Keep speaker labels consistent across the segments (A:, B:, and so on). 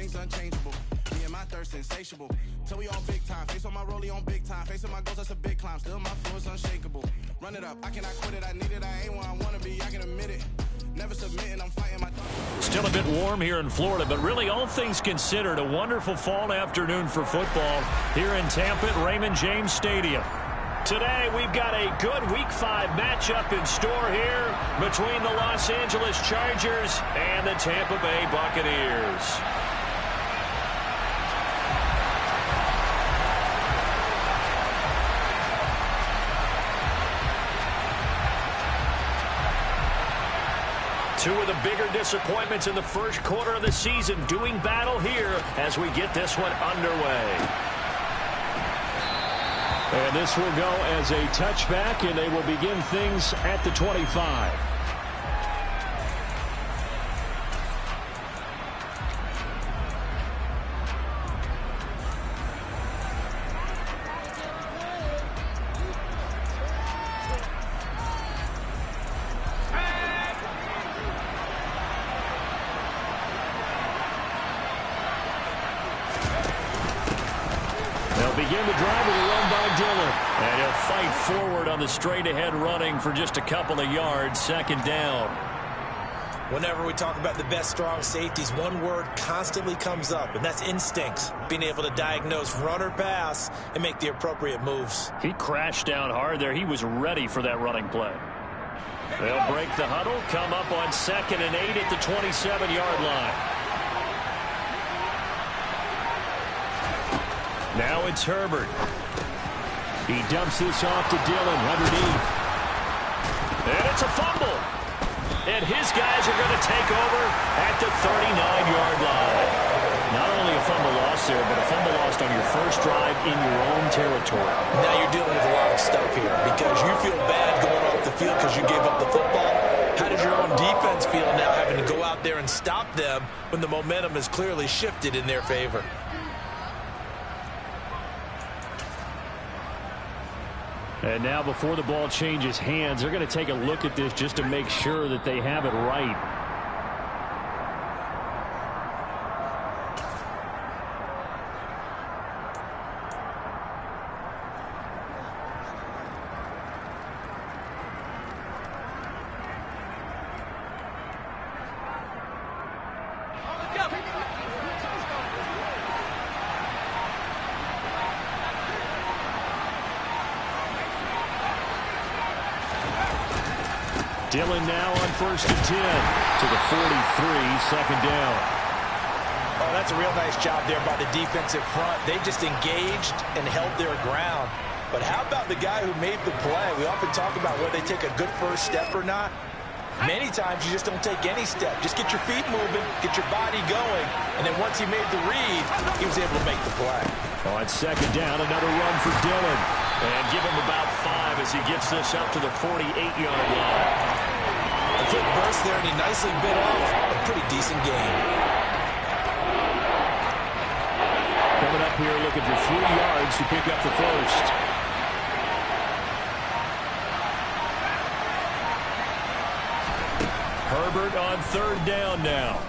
A: remains unchangeable. Me and my thirst insatiable. Till we on big time. Face on my rollie on big time. Facing my goals, that's a big climb. Still my flow is unshakable. Run it up, I cannot quit it. I need it, I ain't where I wanna be. I can admit it. Never submitting, I'm fighting my...
B: Still a bit warm here in Florida, but really all things considered, a wonderful fall afternoon for football here in Tampa at Raymond James Stadium. Today, we've got a good Week 5 matchup in store here between the Los Angeles Chargers and the Tampa Bay Buccaneers. Two of the bigger disappointments in the first quarter of the season doing battle here as we get this one underway. And this will go as a touchback, and they will begin things at the 25. Begin the drive with a run by Dillon. And he'll fight forward on the straight-ahead running for just a couple of yards. Second down.
C: Whenever we talk about the best strong safeties, one word constantly comes up, and that's instincts. Being able to diagnose run or pass and make the appropriate moves.
B: He crashed down hard there. He was ready for that running play. They'll break the huddle, come up on 2nd and 8 at the 27-yard line. Now it's Herbert. He dumps this off to Dillon underneath. And it's a fumble. And his guys are going to take over at the 39-yard line. Not only a fumble loss there, but a fumble lost on your first drive in your own territory.
C: Now you're dealing with a lot of stuff here because you feel bad going off the field because you gave up the football. How does your own defense feel now having to go out there and stop them when the momentum is clearly shifted in their favor?
B: And now before the ball changes hands, they're going to take a look at this just to make sure that they have it right. Dillon now on 1st and 10 to the 43, second down.
C: Oh, that's a real nice job there by the defensive front. They just engaged and held their ground. But how about the guy who made the play? We often talk about whether they take a good first step or not. Many times you just don't take any step. Just get your feet moving, get your body going, and then once he made the read, he was able to make the play.
B: On 2nd down, another run for Dillon. And give him about 5 as he gets this up to the 48-yard line.
C: A quick burst there, and he nicely bit off a pretty decent game.
B: Coming up here looking for 3 yards to pick up the first. Herbert on 3rd down now.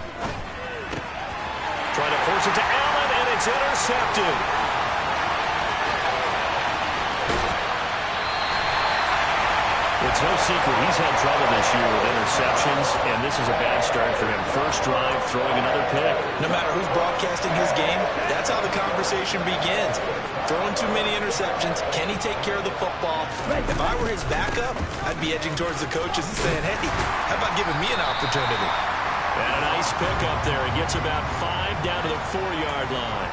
B: Trying to force it to Allen, and it's intercepted. It's no secret he's had trouble this year with interceptions, and this is a bad start for him. First drive, throwing another pick.
C: No matter who's broadcasting his game, that's how the conversation begins. Throwing too many interceptions. Can he take care of the football? If I were his backup, I'd be edging towards the coaches and saying, hey, how about giving me an opportunity?
B: And a nice pick up there. He gets about 5 down to the 4-yard line.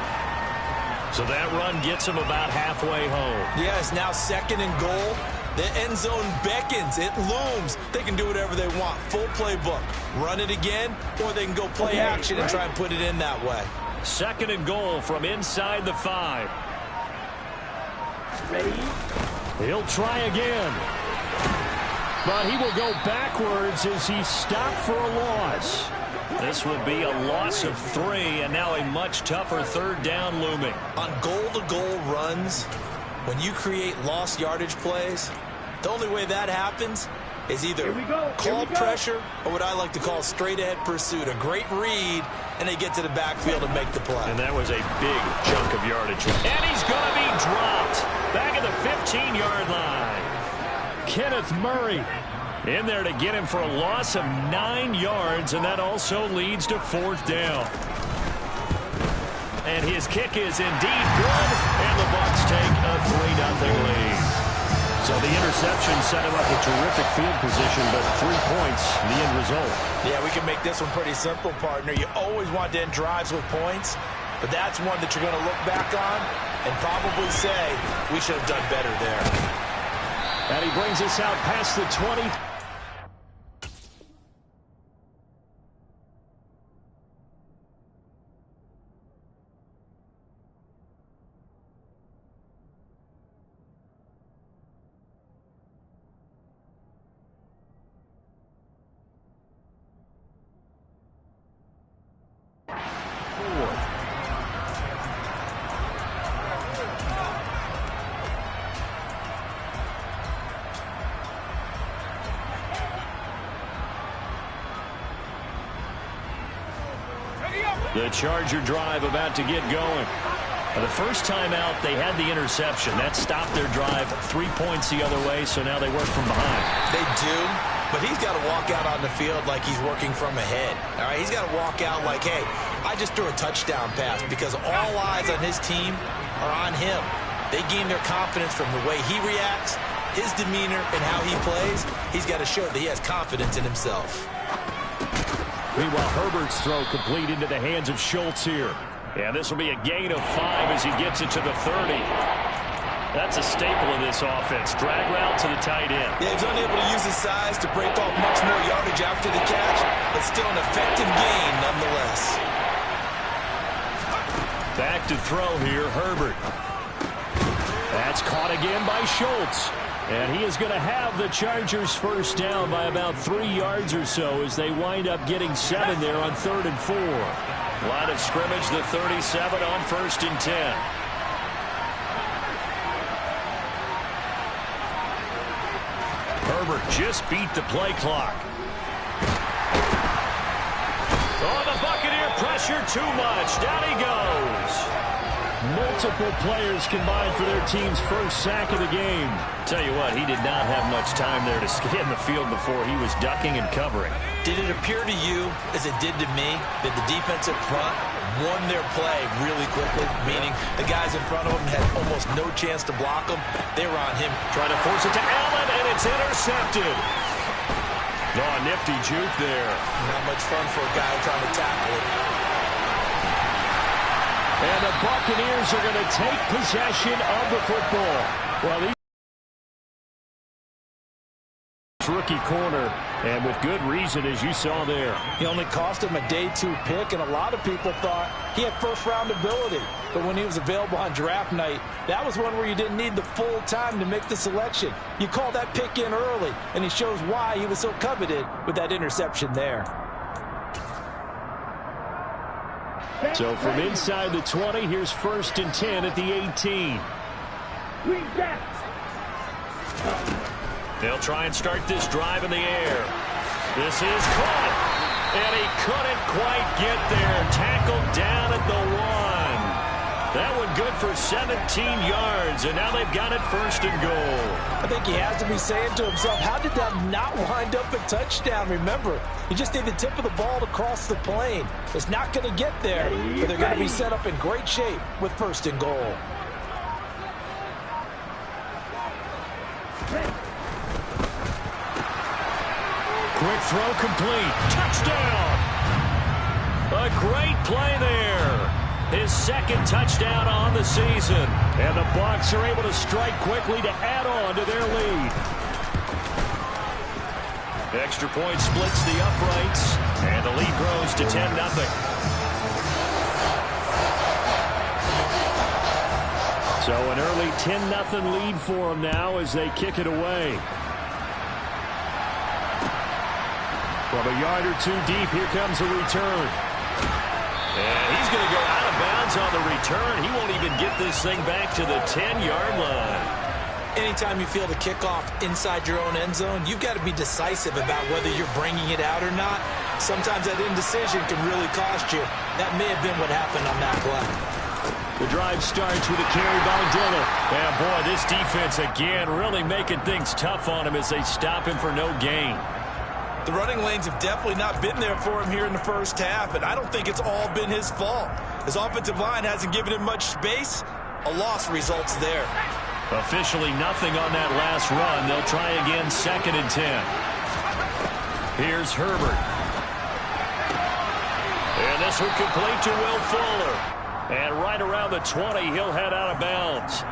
B: So that run gets him about halfway home.
C: Yeah, it's now 2nd and goal. The end zone beckons. It looms. They can do whatever they want. Full playbook. Run it again, or they can go play action and try and put it in that way.
B: 2nd and goal from inside the 5. Ready? He'll try again. But he will go backwards as he stopped for a loss. This will be a loss of 3, and now a much tougher 3rd down looming.
C: On goal-to-goal runs, when you create lost yardage plays, the only way that happens is either called pressure or what I like to call straight-ahead pursuit. A great read, and they get to the backfield and make the play.
B: And that was a big chunk of yardage. And he's going to be dropped back at the 15-yard line. Kenneth Murray in there to get him for a loss of 9 yards, and that also leads to 4th down. And his kick is indeed good, and the Bucs take a 3-0 lead. So the interception set him up a terrific field position, but 3 points, the end result.
C: Yeah, we can make this one pretty simple, partner. You always want to end drives with points, but that's one that you're going to look back on and probably say, we should have done better there.
B: And he brings us out past the 20. The Charger drive about to get going. The first time out, they had the interception. That stopped their drive 3 points the other way, so now they work from behind.
C: They do, but he's got to walk out on the field like he's working from ahead. All right, he's got to walk out like, hey, I just threw a touchdown pass, because all eyes on his team are on him. They gain their confidence from the way he reacts, his demeanor, and how he plays. He's got to show that he has confidence in himself.
B: Meanwhile, Herbert's throw complete into the hands of Schultz here. And this will be a gain of 5 as he gets it to the 30. That's a staple of this offense. Drag route to the tight end.
C: Yeah, he's unable to use his size to break off much more yardage after the catch, but still an effective gain nonetheless.
B: Back to throw here, Herbert. That's caught again by Schultz. And he is going to have the Chargers first down by about 3 yards or so as they wind up getting 7 there on 3rd and 4. Line of scrimmage, the 37 on 1st and 10. Herbert just beat the play clock. Oh, the Buccaneer pressure too much. Down he goes. Multiple players combined for their team's first sack of the game. Tell you what, he did not have much time there to scan the field before he was ducking and covering.
C: Did it appear to you, as it did to me, that the defensive front won their play really quickly? Meaning the guys in front of him had almost no chance to block him. They were on him.
B: Trying to force it to Allen, and it's intercepted. Oh, nifty juke there.
C: Not much fun for a guy trying to tackle it.
B: And the Buccaneers are going to take possession of the football. Well, these rookie corner, and with good reason, as you saw there.
C: He only cost him a day 2 pick, and a lot of people thought he had first-round ability. But when he was available on draft night, that was one where you didn't need the full time to make the selection. You call that pick in early, and he shows why he was so coveted with that interception there.
B: So from inside the 20, here's 1st and 10 at the 18. They'll try and start this drive in the air. This is caught, and he couldn't quite get there. Tackled down at the 1. That one good for 17 yards, and now they've got it 1st and goal.
C: I think he has to be saying to himself, how did that not wind up a touchdown? Remember, you just need the tip of the ball to cross the plane. It's not going to get there, but they're going to be set up in great shape with 1st and goal.
B: Quick throw complete. Touchdown! A great play there. His 2nd touchdown on the season. And the Bucs are able to strike quickly to add on to their lead. Extra point splits the uprights, and the lead grows to 10-0. So an early 10-0 lead for them now as they kick it away. From a yard or 2 deep, here comes a return. And he's going to go out of bounds on the return. He won't even get this thing back to the 10-yard line.
C: Anytime you feel the kickoff inside your own end zone, you've got to be decisive about whether you're bringing it out or not. Sometimes that indecision can really cost you. That may have been what happened on that play.
B: The drive starts with a carry by Dillon. And boy, this defense again really making things tough on him as they stop him for no gain.
C: The running lanes have definitely not been there for him here in the first half, and I don't think it's all been his fault. His offensive line hasn't given him much space. A loss results there.
B: Officially nothing on that last run. They'll try again, 2nd and 10. Here's Herbert. And this one complete to Will Fuller. And right around the 20, he'll head out of bounds.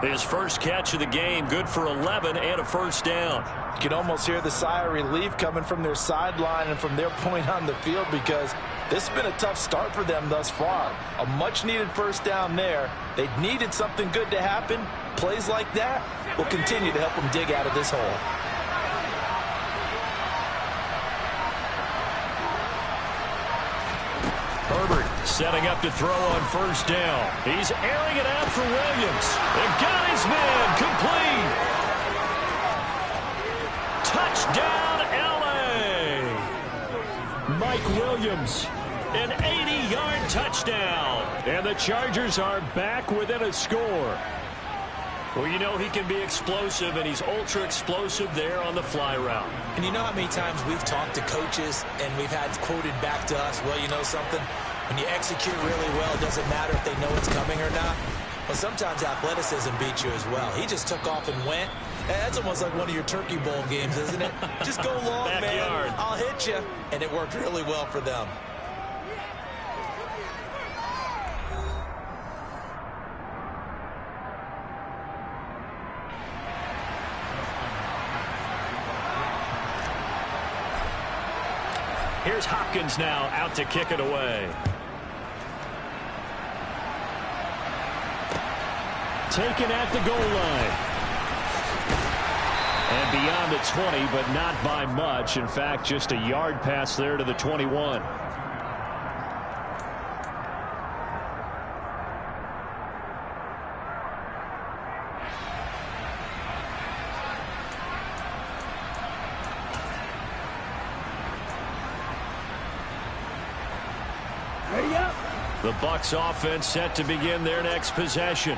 B: His first catch of the game, good for 11 and a first down.
C: You can almost hear the sigh of relief coming from their sideline and from their point on the field, because this has been a tough start for them thus far. A much-needed first down there. They needed something good to happen. Plays like that will continue to help them dig out of this hole.
B: Herbert setting up to throw on first down. He's airing it out for Williams. And got his man complete. Touchdown, L.A. Mike Williams, an 80-yard touchdown. And the Chargers are back within a score. Well, you know he can be explosive, and he's ultra-explosive there on the fly route.
C: And you know how many times we've talked to coaches and we've had quoted back to us, well, you know something? When you execute really well, it doesn't matter if they know it's coming or not. But sometimes athleticism beats you as well. He just took off and went. That's almost like one of your Turkey Bowl games, isn't it? Just go long, man. I'll hit you. And it worked really well for them.
B: Here's Hopkins now out to kick it away. Taken at the goal line. And beyond the 20, but not by much. In fact, just a yard pass there to the 21. The Bucs offense set to begin their next possession.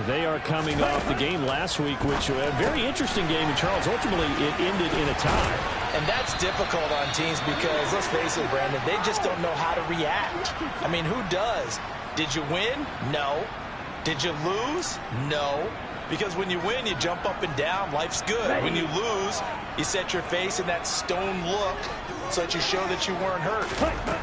B: They are coming off the game last week, which was a very interesting game in Charles. Ultimately, it ended in a tie.
C: And that's difficult on teams because, let's face it, Brandon, they just don't know how to react. I mean, who does? Did you win? No. Did you lose? No. Because when you win, you jump up and down. Life's good. When you lose, you set your face in that stone look so that you show that you weren't hurt.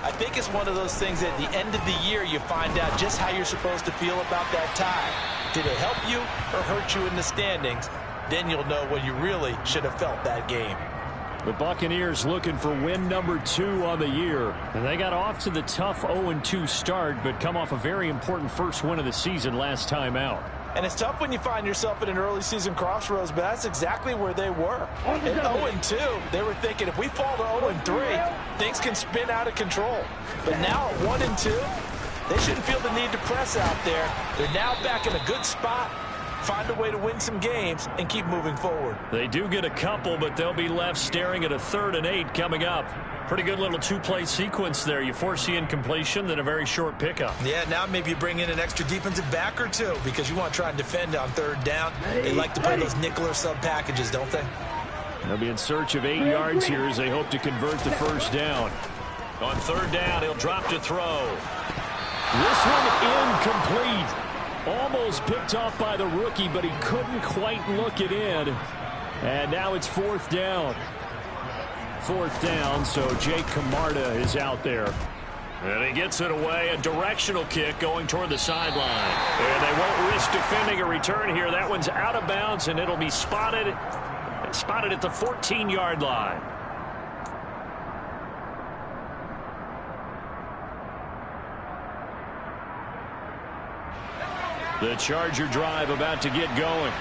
C: I think it's one of those things that at the end of the year you find out just how you're supposed to feel about that tie. Did it help you or hurt you in the standings? Then you'll know what you really should have felt that game.
B: The Buccaneers looking for win number 2 on the year. And they got off to the tough 0-2 start, but come off a very important first win of the season last time out.
C: And it's tough when you find yourself at an early season crossroads, but that's exactly where they were. At 0-2, they were thinking if we fall to 0-3, things can spin out of control. But now at 1-2, they shouldn't feel the need to press out there. They're now back in a good spot. Find a way to win some games and keep moving forward.
B: They do get a couple, but they'll be left staring at a 3rd and 8 coming up. Pretty good little 2-play sequence there. You force the incompletion, then a very short pickup.
C: Yeah, now maybe you bring in an extra defensive back or 2 because you want to try and defend on 3rd down. They like to play those nickel or sub packages, don't they?
B: They'll be in search of 8 yards here as they hope to convert the first down. On 3rd down, he'll drop to throw. This one incomplete. Almost picked off by the rookie, but he couldn't quite look it in. And now it's 4th down. 4th down, so Jake Camarda is out there. And he gets it away, a directional kick going toward the sideline. And they won't risk defending a return here. That one's out of bounds, and it'll be spotted at the 14-yard line. The Charger drive about to get going.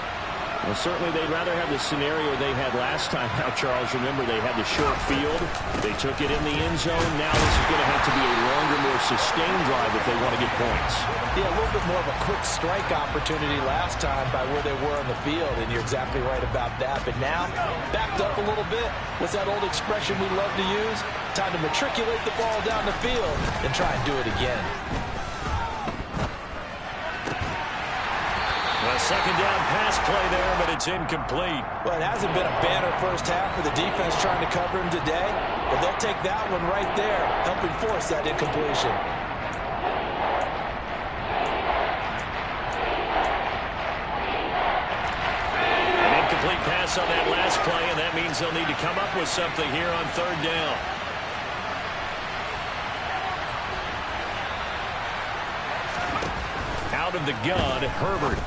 B: Well, certainly they'd rather have the scenario they had last time. Now, Charles, remember, they had the short field. They took it in the end zone. Now this is going to have to be a longer, more sustained drive if they want to get points.
C: Yeah, a little bit more of a quick strike opportunity last time by where they were on the field, and you're exactly right about that. But now, backed up a little bit. What's that old expression we love to use? Time to matriculate the ball down the field and try and do it again.
B: A second down pass play there, but it's incomplete.
C: Well, it hasn't been a banner first half for the defense trying to cover him today, but they'll take that one right there, helping force that incompletion.
B: An incomplete pass on that last play, and that means they'll need to come up with something here on third down. Out of the gun, Herbert.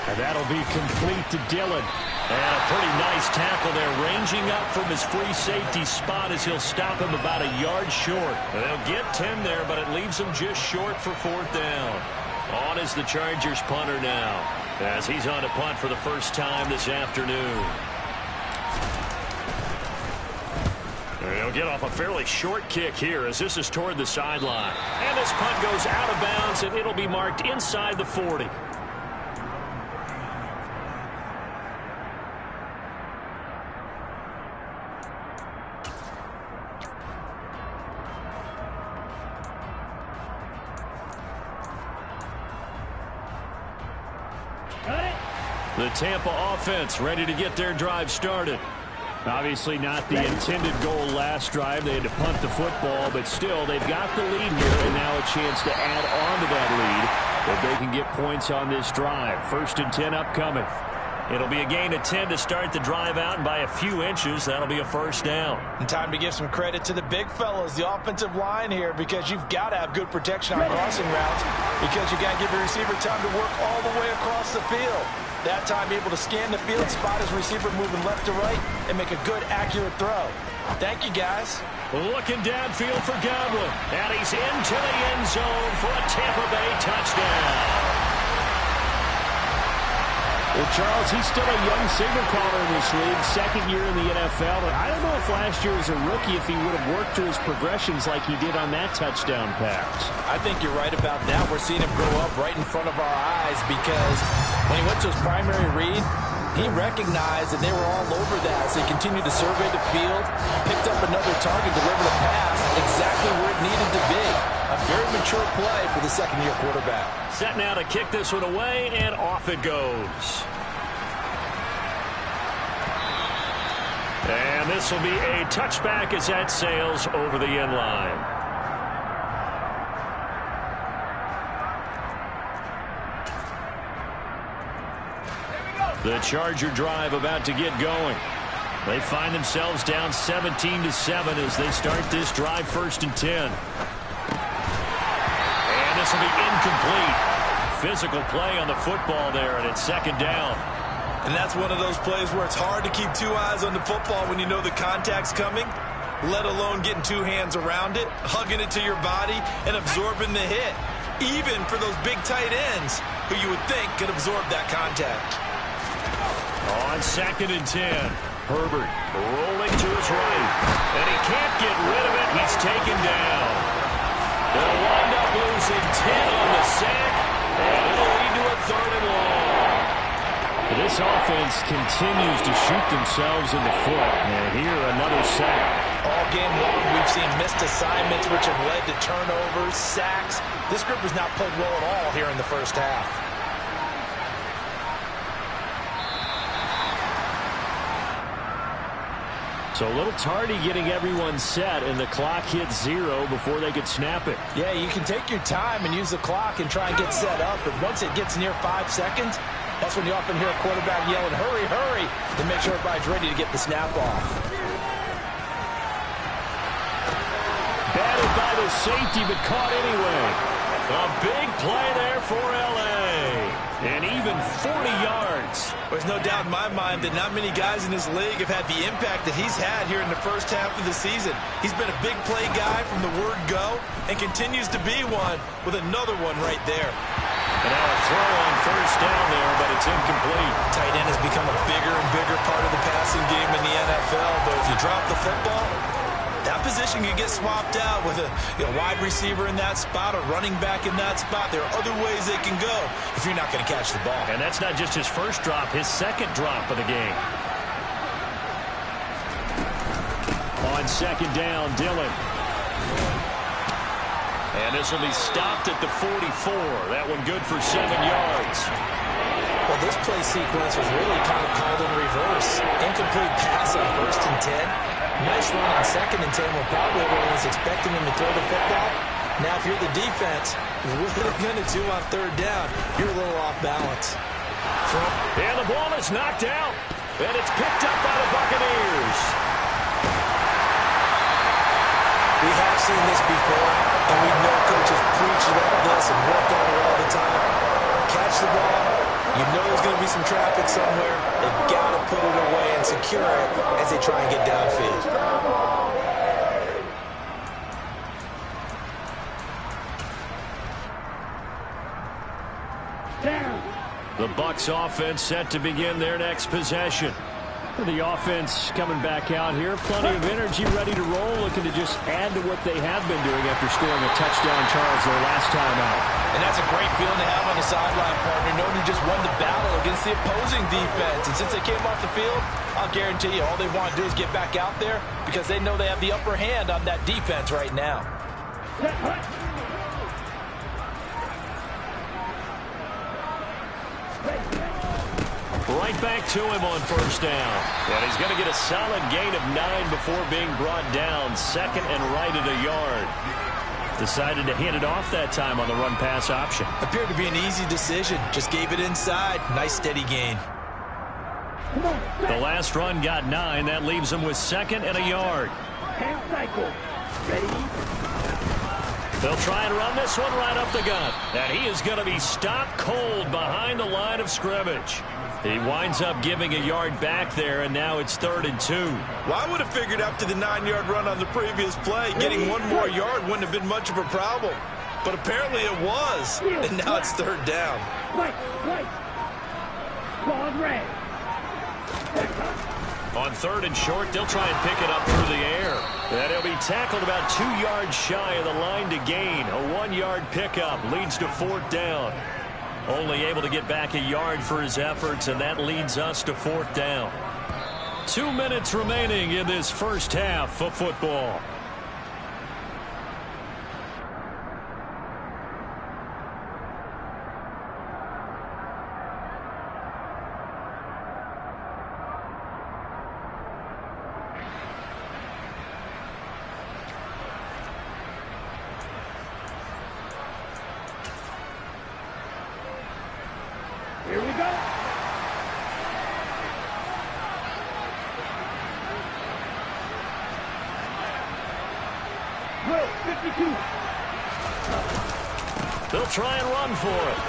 B: And that'll be complete to Dillon. And a pretty nice tackle there, ranging up from his free safety spot as he'll stop him about a yard short. And they'll get 10 there, but it leaves him just short for fourth down. On is the Chargers punter now, as he's on to punt for the first time this afternoon. They'll get off a fairly short kick here as this is toward the sideline. And this punt goes out of bounds, and it'll be marked inside the 40. The Tampa offense ready to get their drive started. Obviously not the intended goal last drive. They had to punt the football, but still, they've got the lead here, and now a chance to add on to that lead if they can get points on this drive. 1st and 10 upcoming. It'll be a gain of 10 to start the drive out, and by a few inches, that'll be a first down.
C: And time to give some credit to the big fellas, the offensive line here, because you've got to have good protection on crossing routes, because you got to give your receiver time to work all the way across the field. That time able to scan the field, spot his receiver moving left to right, and make a good, accurate throw. Thank you, guys.
B: Looking downfield for Godwin, and he's into the end zone for a Tampa Bay touchdown. Well, Charles, he's still a young signal caller in this league, second year in the NFL. But I don't know if last year as a rookie, if he would have worked through his progressions like he did on that touchdown pass.
C: I think you're right about that. We're seeing him grow up right in front of our eyes because when he went to his primary read, he recognized that they were all over that. So he continued to survey the field, picked up another target, delivered a pass exactly where it needed to be. A very mature play for the second-year quarterback.
B: Set now to kick this one away, and off it goes. And this will be a touchback as that sails over the end line. The Charger drive about to get going. They find themselves down 17-7 as they start this drive 1st and 10. And this will be incomplete. Physical play on the football there, and it's second down.
C: And that's one of those plays where it's hard to keep two eyes on the football when you know the contact's coming, let alone getting two hands around it, hugging it to your body, and absorbing the hit. Even for those big tight ends who you would think could absorb that contact.
B: On 2nd and 10, Herbert rolling to his right, and he can't get rid of it. He's taken down. They'll wind up losing 10 on the sack, and it'll lead to a 3rd and long. This offense continues to shoot themselves in the foot, and here another sack.
C: All game long, we've seen missed assignments which have led to turnovers, sacks. This group has not played well at all here in the first half.
B: So a little tardy getting everyone set, and the clock hits 0 before they could snap it.
C: Yeah, you can take your time and use the clock and try and get set up, but once it gets near 5 seconds, that's when you often hear a quarterback yelling, hurry, hurry, to make sure everybody's ready to get the snap off.
B: Batted by the safety, but caught anyway. A big play there for L.A. And even 40 yards.
C: There's no doubt in my mind that not many guys in this league have had the impact that he's had here in the first half of the season. He's been a big play guy from the word go and continues to be one with another one right there.
B: And now a throw on first down there, but it's incomplete.
C: Tight end has become a bigger and bigger part of the passing game in the NFL, but if you drop the football, that position can get swapped out with a wide receiver in that spot, a running back in that spot. There are other ways they can go if you're not going to catch the ball.
B: And that's not just his first drop, his second drop of the game. On second down, Dillon. And this will be stopped at the 44. That one good for 7 yards.
C: Well, this play sequence was really kind of called in reverse. Incomplete pass on 1st and 10. Nice run on 2nd and 10 when probably everyone was expecting him to throw the football. Now, if you're the defense, what are they going to do on 3rd down? You're a little off balance.
B: And the ball is knocked out. And it's picked up by the Buccaneers.
C: We have seen this before, and we know coaches preach about this and work on it all the time. Catch the ball. You know there's going to be some traffic somewhere. They've got to put it away and secure it as they try and get downfield.
B: The Bucs offense set to begin their next possession. The offense coming back out here. Plenty of energy, ready to roll, looking to just add to what they have been doing after scoring a touchdown, Charles, their last time out.
C: And that's a great feeling to have on the sideline, partner, knowing you just won the battle against the opposing defense. And since they came off the field, I'll guarantee you all they want to do is get back out there because they know they have the upper hand on that defense right now.
B: Right back to him on first down. And he's going to get a solid gain of 9 before being brought down. 2nd and right at a yard. Decided to hand it off that time on the run-pass option.
C: Appeared to be an easy decision. Just gave it inside. Nice steady gain.
B: The last run got 9. That leaves him with 2nd and a yard.
D: Half cycle. Ready?
B: They'll try and run this one right up the gut. And he is going to be stopped cold behind the line of scrimmage. He winds up giving a yard back there, and now it's 3rd and 2.
C: Well, I would have figured after the 9-yard run on the previous play, getting 1 more yard wouldn't have been much of a problem. But apparently it was, and now it's 3rd down.
D: Right. Ball red.
B: On 3rd and short, they'll try and pick it up through the air. And he'll be tackled about 2 yards shy of the line to gain. A 1-yard pickup leads to 4th down. Only able to get back a yard for his efforts, and that leads us to 4th down. 2 minutes remaining in this first half of football.
D: Here we go. Will 52.
B: They'll try and run for it.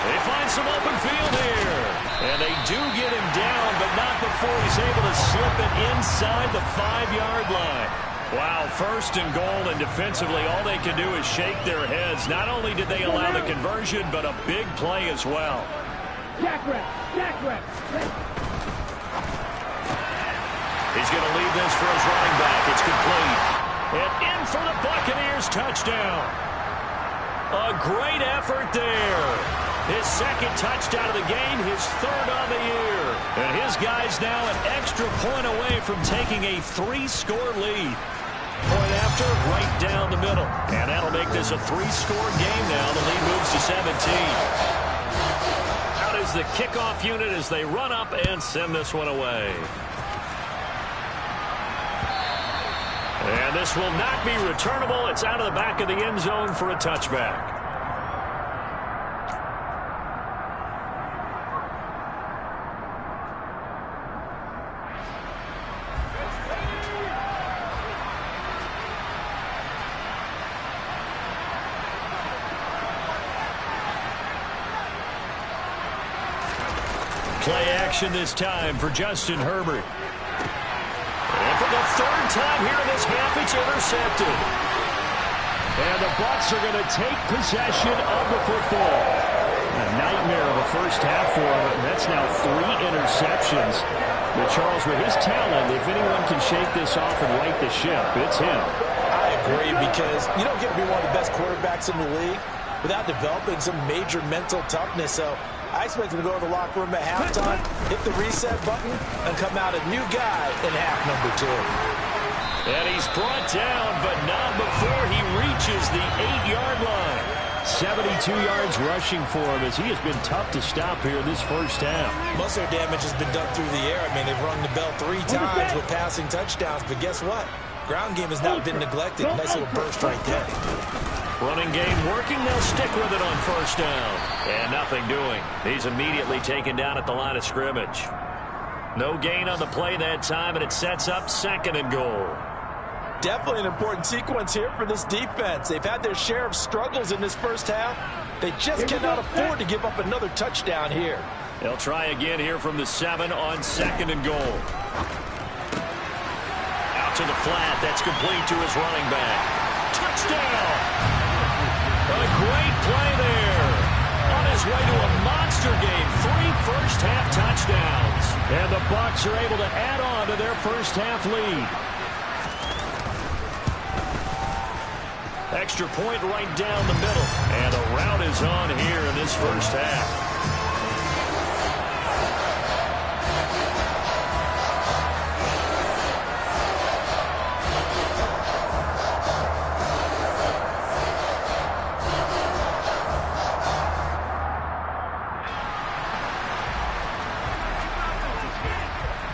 B: They find some open field here. And they do get him down, but not before he's able to slip it inside the 5-yard line. Wow, 1st and goal, and defensively all they can do is shake their heads. Not only did they allow the conversion, but a big play as well.
D: Jack rep.
B: He's going to leave this for his running back. It's complete. And in for the Buccaneers touchdown. A great effort there. His 2nd touchdown of the game, his 3rd on the year. And his guys now an extra point away from taking a 3-score lead. Point after, right down the middle. And that'll make this a 3-score game now. The lead moves to 17. Is the kickoff unit as they run up and send this one away. And this will not be returnable. It's out of the back of the end zone for a touchback. Play action this time for Justin Herbert. And for the 3rd time here in this half, it's intercepted. And the Bucs are going to take possession of the football. A nightmare of a first half for him. That's now 3 interceptions. But Charles, with his talent, if anyone can shake this off and right the ship, it's him.
C: I agree, because you don't get to be one of the best quarterbacks in the league without developing some major mental toughness. So I expect him to go to the locker room at halftime, hit the reset button, and come out a new guy in half number 2.
B: And he's brought down, but not before he reaches the 8-yard line. 72 yards rushing for him, as he has been tough to stop here in this first half.
C: Most of their damage has been done through the air. I mean, they've rung the bell 3 times with passing touchdowns, but guess what? Ground game has not been neglected. Nice little burst right there.
B: Running game working. They'll stick with it on first down. And nothing doing. He's immediately taken down at the line of scrimmage. No gain on the play that time, and it sets up 2nd and goal.
C: Definitely an important sequence here for this defense. They've had their share of struggles in this first half. They just cannot afford to give up another touchdown here.
B: They'll try again here from the 7 on 2nd and goal. Out to the flat. That's complete to his running back. Touchdown! A great play there. On his way to a monster game. 3 first-half touchdowns. And the Bucs are able to add on to their first-half lead. Extra point right down the middle. And a rout is on here in this first half.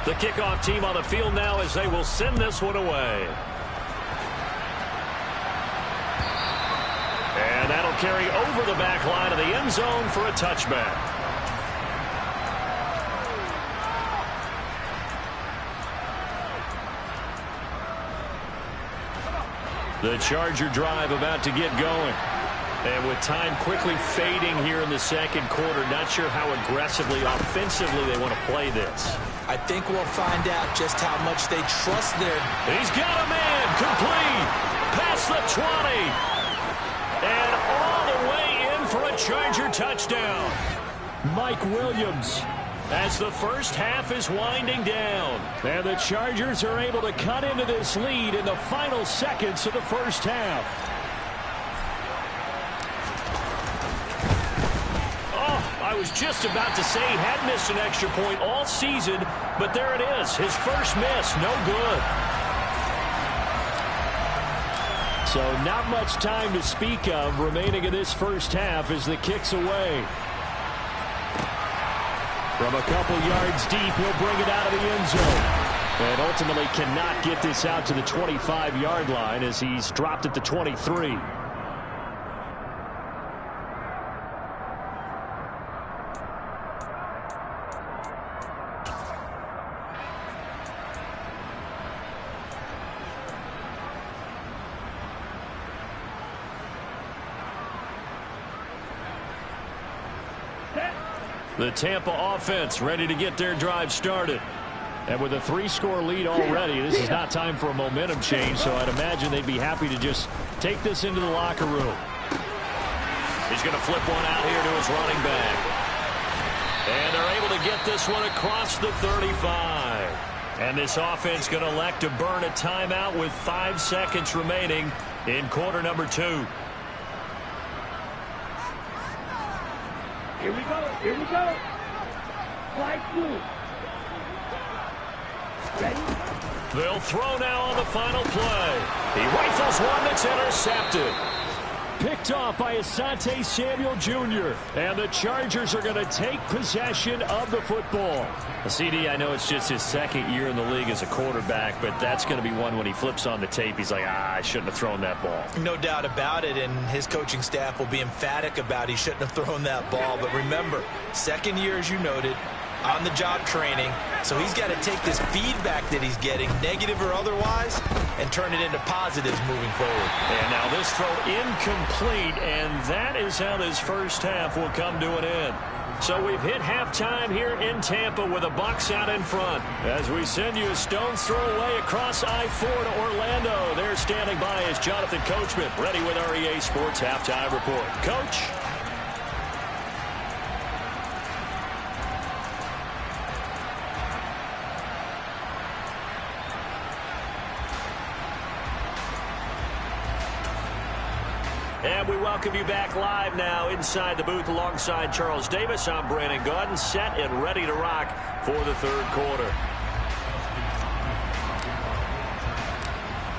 B: The kickoff team on the field now as they will send this one away. And that'll carry over the back line of the end zone for a touchback. The Charger drive about to get going. And with time quickly fading here in the second quarter, not sure how aggressively, offensively they want to play this.
C: I think we'll find out just how much they trust their...
B: He's got a man, complete, past the 20. And all the way in for a Charger touchdown. Mike Williams, as the first half is winding down. And the Chargers are able to cut into this lead in the final seconds of the first half. I was just about to say he had missed an extra point all season, but there it is. His first miss, no good. So not much time to speak of remaining in this first half as the kick's away. From a couple yards deep, he'll bring it out of the end zone. And ultimately cannot get this out to the 25-yard line as he's dropped at the 23. The Tampa offense ready to get their drive started. And with a 3-score lead already, this is not time for a momentum change, so I'd imagine they'd be happy to just take this into the locker room. He's going to flip one out here to his running back. And they're able to get this one across the 35. And this offense going to elect to burn a timeout with 5 seconds remaining in quarter number 2.
D: Here we go. Here we go. Flight 2. Ready?
B: They'll throw now on the final play. He rifles one that's intercepted. Picked off by Asante Samuel Jr. And the Chargers are going to take possession of the football. CD, I know it's just his second year in the league as a quarterback, but that's going to be one when he flips on the tape. He's like, I shouldn't have thrown that ball.
C: No doubt about it, and his coaching staff will be emphatic about he shouldn't have thrown that ball. But remember, second year, as you noted, on-the-job training, so he's got to take this feedback that he's getting, negative or otherwise, and turn it into positives moving forward.
B: And now this throw incomplete, and that is how this first half will come to an end. So we've hit halftime here in Tampa with the Bucs out in front. As we send you a stone's throw away across I-4 to Orlando. There standing by is Jonathan Coachman, ready with our EA Sports Halftime Report. Coach. And we welcome you back live now inside the booth alongside Charles Davis. I'm Brandon Gaudin, set and ready to rock for the third quarter.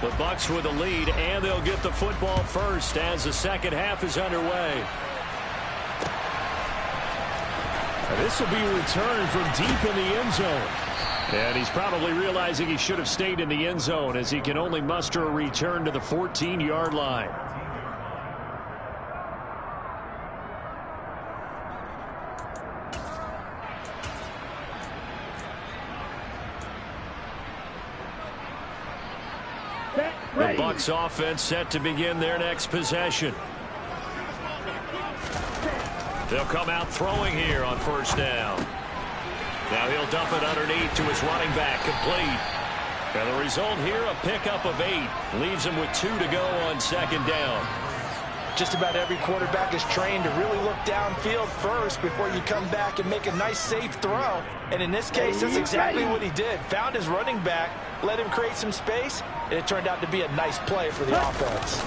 B: The Bucs with the lead, and they'll get the football first as the second half is underway.
E: And this will be a return from deep in the end zone.
B: And he's probably realizing he should have stayed in the end zone as he can only muster a return to the 14-yard line. The Bucs offense set to begin their next possession. They'll come out throwing here on first down. Now he'll dump it underneath to his running back, complete. And the result here, a pickup of 8. Leaves him with 2 to go on second down.
C: Just about every quarterback is trained to really look downfield first before you come back and make a nice, safe throw. And in this case, that's exactly what he did. Found his running back, let him create some space, and it turned out to be a nice play for the offense.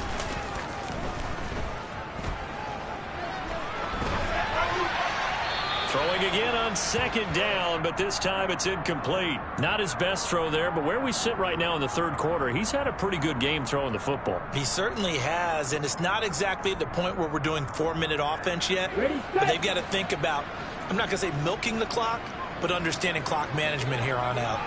B: Throwing again on second down, but this time it's incomplete. Not his best throw there, but where we sit right now in the third quarter, he's had a pretty good game throwing the football.
C: He certainly has, and it's not exactly at the point where we're doing 4-minute offense yet, but they've got to think about, I'm not going to say milking the clock, but understanding clock management here on out.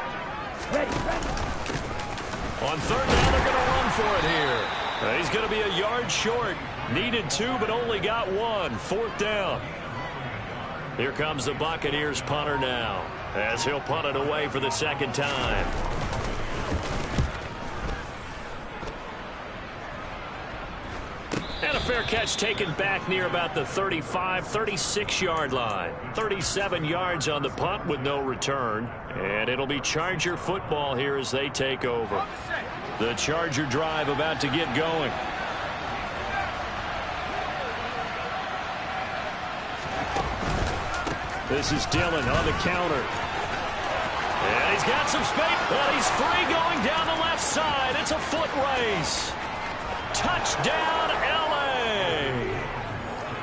B: On third down, they're going to run for it here. He's going to be a yard short. Needed 2, but only got 1. Fourth down. Here comes the Buccaneers punter now, as he'll punt it away for the second time. And a fair catch taken back near about the 35, 36-yard line. 37 yards on the punt with no return. And it'll be Charger football here as they take over. The Charger drive about to get going. This is Dillon on the counter. And he's got some space, but he's free going down the left side. It's a foot race. Touchdown, L.A.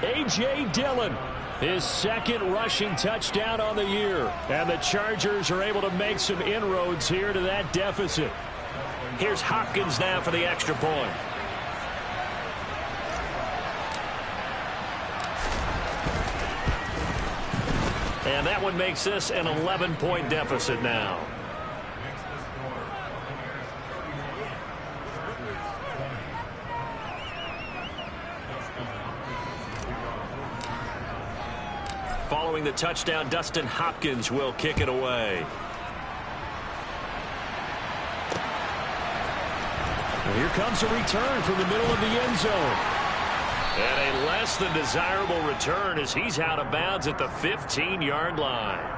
B: A.J. Dillon, his second rushing touchdown on the year. And the Chargers are able to make some inroads here to that deficit. Here's Hopkins now for the extra point. And that one makes this an 11-point deficit now. Following the touchdown, Dustin Hopkins will kick it away.
E: And here comes a return from the middle of the end zone.
B: And a less than desirable return as he's out of bounds at the 15-yard line.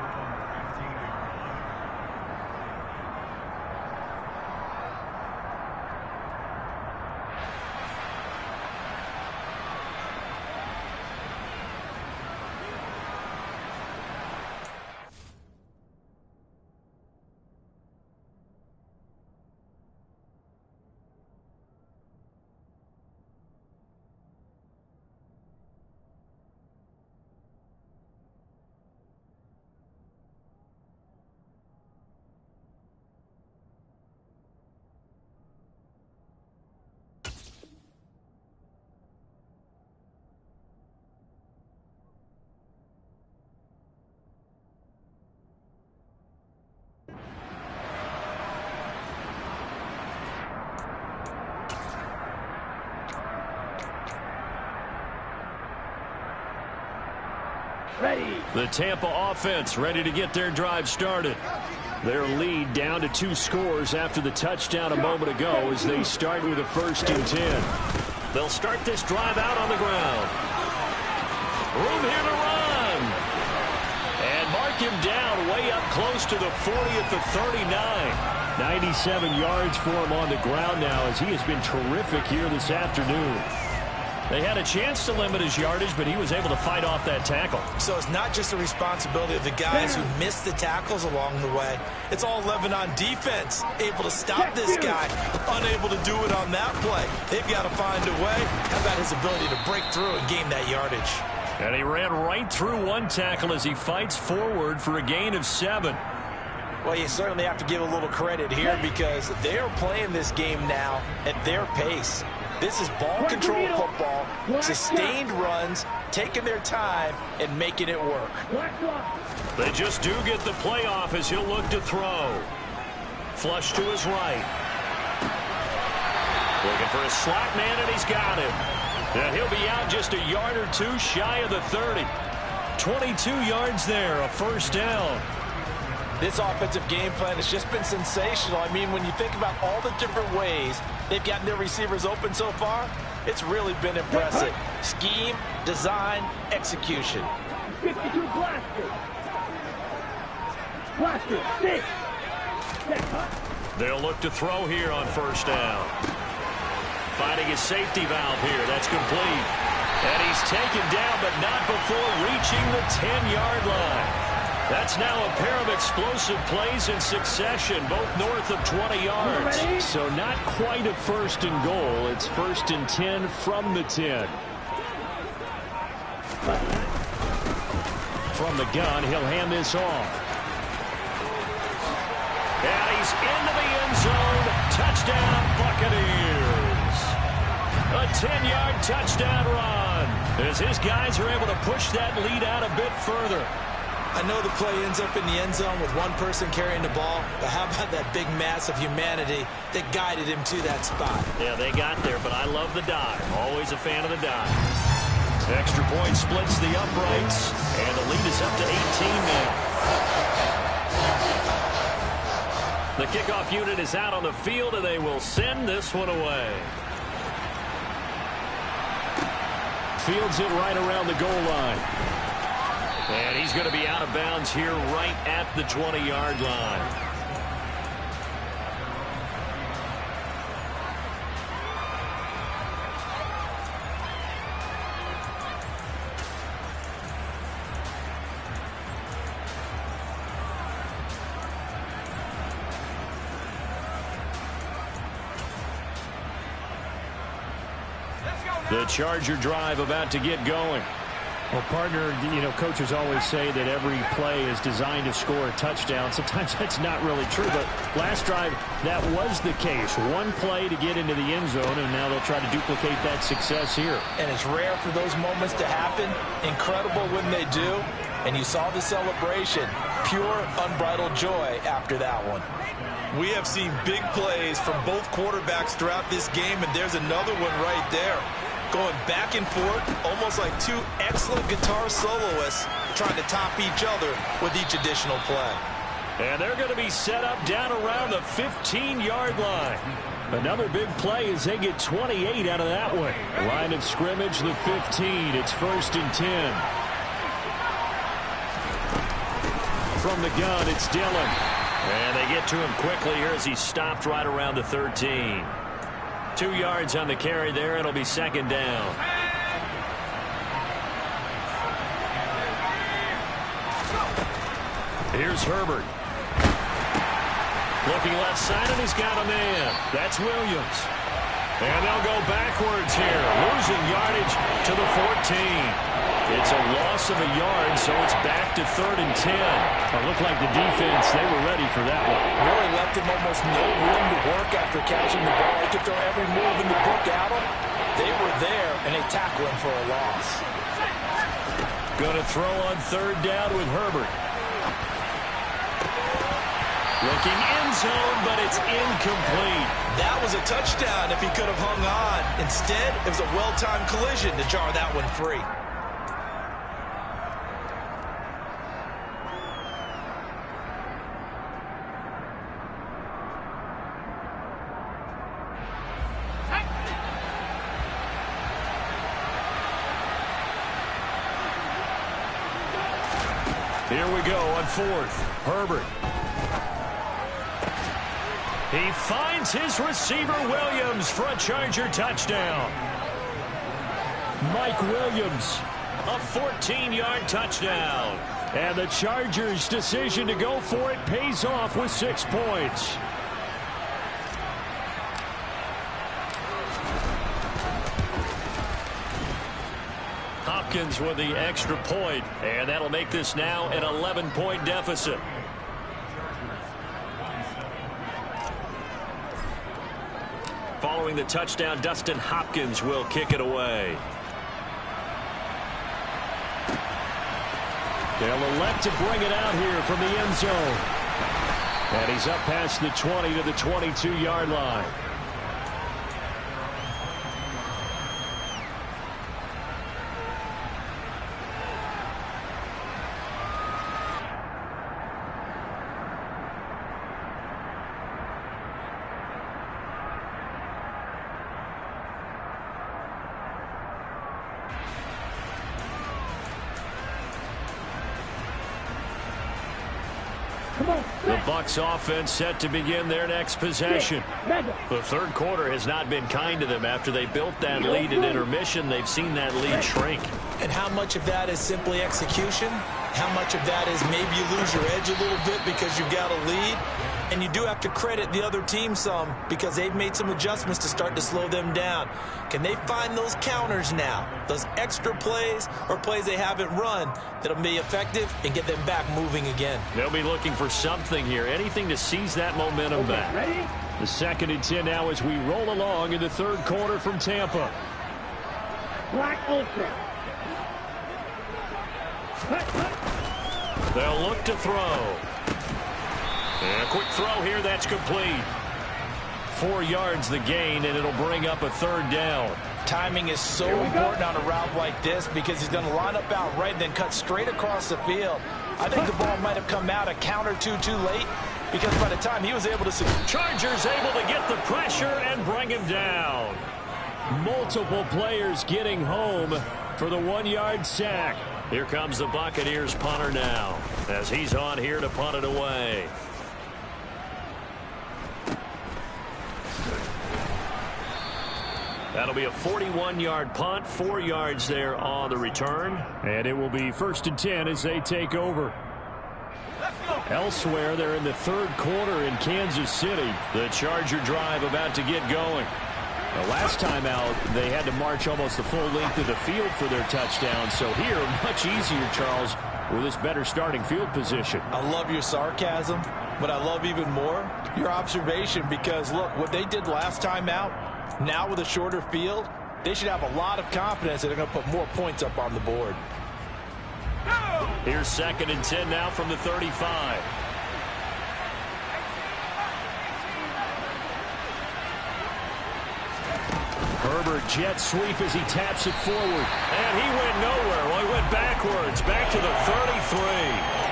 D: Ready.
B: The Tampa offense ready to get their drive started. Their lead down to 2 scores after the touchdown a moment ago as they start with a 1st and 10. They'll start this drive out on the ground. Room here to run. close to the 40 at the 39.
E: 97 yards for him on the ground now as he has been terrific here this afternoon.
B: They had a chance to limit his yardage, but he was able to fight off that tackle.
C: So it's not just the responsibility of the guys who missed the tackles along the way. It's all 11 on defense, able to stop this guy, unable to do it on that play. They've got to find a way. How about his ability to break through and gain that yardage?
B: And he ran right through one tackle as he fights forward for a gain of 7.
C: Well, you certainly have to give a little credit here because they are playing this game now at their pace. This is ball control football, sustained runs, taking their time and making it work.
B: They just do get the playoff as he'll look to throw. Flush to his right. Looking for a slot man, and he's got him. And he'll be out just a yard or two shy of the 30. 22 yards there, a first down.
C: This offensive game plan has just been sensational. I mean, when you think about all the different ways they've gotten their receivers open so far, it's really been impressive. Scheme, design, execution.
D: 52 blaster. Blaster, 6.
B: They'll look to throw here on first down. Finding his safety valve here. That's complete. And he's taken down, but not before reaching the 10-yard line. That's now a pair of explosive plays in succession, both north of 20 yards.
E: So not quite a first and goal. It's first and 10 from the 10. From the gun, he'll hand this off.
B: And he's into the end zone. Touchdown, Buccaneers. A 10-yard touchdown run as his guys are able to push that lead out a bit further.
C: I know the play ends up in the end zone with one person carrying the ball, but how about that big mass of humanity that guided him to that spot?
B: Yeah, they got there, but I love the dive. Always a fan of the dive. Extra point splits the uprights, and the lead is up to 18 now. The kickoff unit is out on the field, and they will send this one away.
E: Fields it right around the goal line.
B: And he's going to be out of bounds here right at the 20-yard line. The Charger drive about to get going.
E: Well, partner, you know, coaches always say that every play is designed to score a touchdown. Sometimes that's not really true, but last drive, that was the case. One play to get into the end zone, and now they'll try to duplicate that success here.
C: And it's rare for those moments to happen. Incredible when they do. And you saw the celebration. Pure, unbridled joy after that one. We have seen big plays from both quarterbacks throughout this game, and there's another one right there. Going back and forth, almost like two excellent guitar soloists trying to top each other with each additional play.
B: And they're going to be set up down around the 15-yard line.
E: Another big play as they get 28 out of that one. Line of scrimmage, the 15. It's first and 10. From the gun, it's Dillon.
B: And they get to him quickly here as he's stopped right around the 13. 2 yards on the carry there. It'll be second down. Here's Herbert. Looking left side, and he's got a man. That's Williams. And they'll go backwards here. Losing yardage to the 14. It's a loss of a yard, so it's back to 3rd and 10.
E: It looked like the defense, they were ready for that one.
C: Really left him almost no room to work after catching the ball. He could throw every move in the book at him. They were there, and they tackled him for a loss.
B: Going to throw on 3rd down with Herbert. Looking end zone, but it's incomplete.
C: That was a touchdown if he could have hung on. Instead, it was a well-timed collision to jar that one free.
B: Here we go on fourth. Herbert. He finds his receiver Williams for a Charger touchdown. Mike Williams, a 14-yard touchdown. And the Chargers' decision to go for it pays off with 6 points. Hopkins with the extra point, and that'll make this now an 11-point deficit. Following the touchdown, Dustin Hopkins will kick it away. They'll elect to bring it out here from the end zone. And he's up past the 20 to the 22-yard line. The Bucs offense set to begin their next possession. The third quarter has not been kind to them. After they built that lead in intermission, they've seen that lead shrink.
C: And how much of that is simply execution? How much of that is maybe you lose your edge a little bit because you've got a lead? And you do have to credit the other team some because they've made some adjustments to start to slow them down. Can they find those counters now, those extra plays or plays they haven't run that'll be effective and get them back moving again?
B: They'll be looking for something here, anything to seize that momentum back.
D: Ready?
B: The 2nd and 10 now as we roll along in the third quarter from Tampa.
D: Black ultra.
B: They'll look to throw. And a quick throw here, that's complete. 4 yards the gain, and it'll bring up a third down.
C: Timing is so important on a route like this because he's going to line up out right and then cut straight across the field. I think the ball might have come out a count or two too late because by the time he was able to...
B: Chargers able to get the pressure and bring him down. Multiple players getting home for the 1-yard sack. Here comes the Buccaneers punter now as he's on here to punt it away. That'll be a 41-yard punt, 4 yards there on the return. And it will be 1st and 10 as they take over. Elsewhere, they're in the third quarter in Kansas City. The Charger drive about to get going. The last time out, they had to march almost the full length of the field for their touchdown. So here, much easier, Charles, with this better starting field position.
C: I love your sarcasm, but I love even more your observation because, look, what they did last time out, now with a shorter field, they should have a lot of confidence that they're going to put more points up on the board.
B: Here's 2nd and 10 now from the 35. Herbert jet sweep as he taps it forward. And he went nowhere. Well, he went backwards, back to the 33.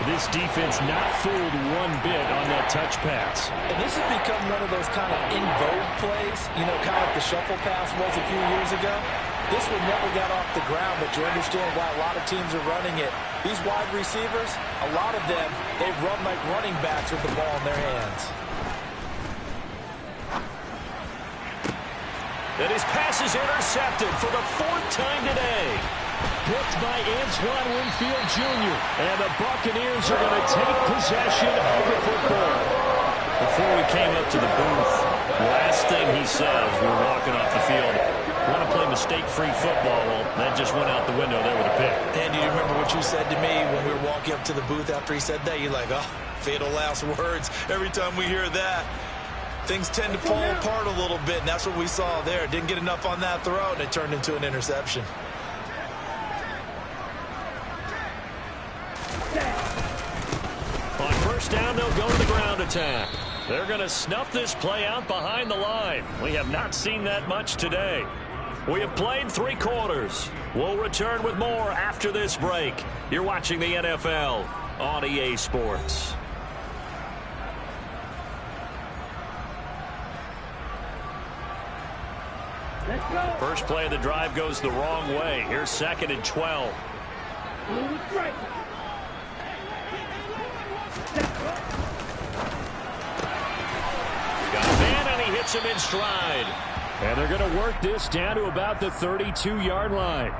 B: This defense not fooled one bit on that touch pass.
C: And this has become one of those kind of in vogue plays, you know, kind of like the shuffle pass was a few years ago. This one never got off the ground, but you understand why a lot of teams are running it. These wide receivers, a lot of them, they run like running backs with the ball in their hands.
B: And his pass is intercepted for the 4th time today. Picked by Antoine Winfield Jr. And the Buccaneers are going to take possession of the football. Before we came up to the booth, last thing he said as we were walking off the field, want to play mistake-free football. Well, that just went out the window there with a pick.
C: And do you remember what you said to me when we were walking up to the booth after he said that? You're like, oh, fatal last words. Every time we hear that, things tend to fall apart a little bit, and that's what we saw there. Didn't get enough on that throw, and it turned into an interception.
B: On 1st down, they'll go to the ground attack. They're going to snuff this play out behind the line. We have not seen that much today. We have played 3 quarters. We'll return with more after this break. You're watching the NFL on EA Sports.
D: Let's go.
B: First play of the drive goes the wrong way. Here's 2nd and 12. puts him in stride. And they're going to work this down to about the 32-yard line.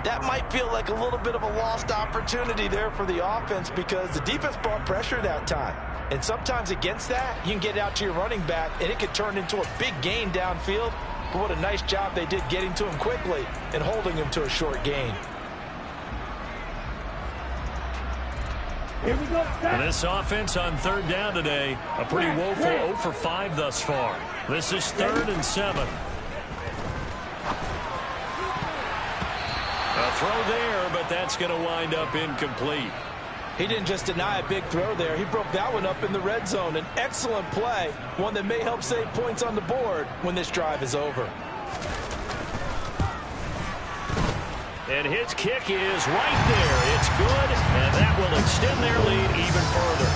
C: That might feel like a little bit of a lost opportunity there for the offense because the defense brought pressure that time. And sometimes against that, you can get out to your running back, and it could turn into a big gain downfield. But what a nice job they did getting to him quickly and holding him to a short gain.
D: Here we go.
B: And this offense on third down today, a pretty woeful 0 for 5 thus far. This is 3rd and 7. A throw there, but that's going to wind up incomplete.
C: He didn't just deny a big throw there. He broke that one up in the red zone. An excellent play, one that may help save points on the board when this drive is over.
B: And his kick is right there. It's good, and that will extend their lead even further.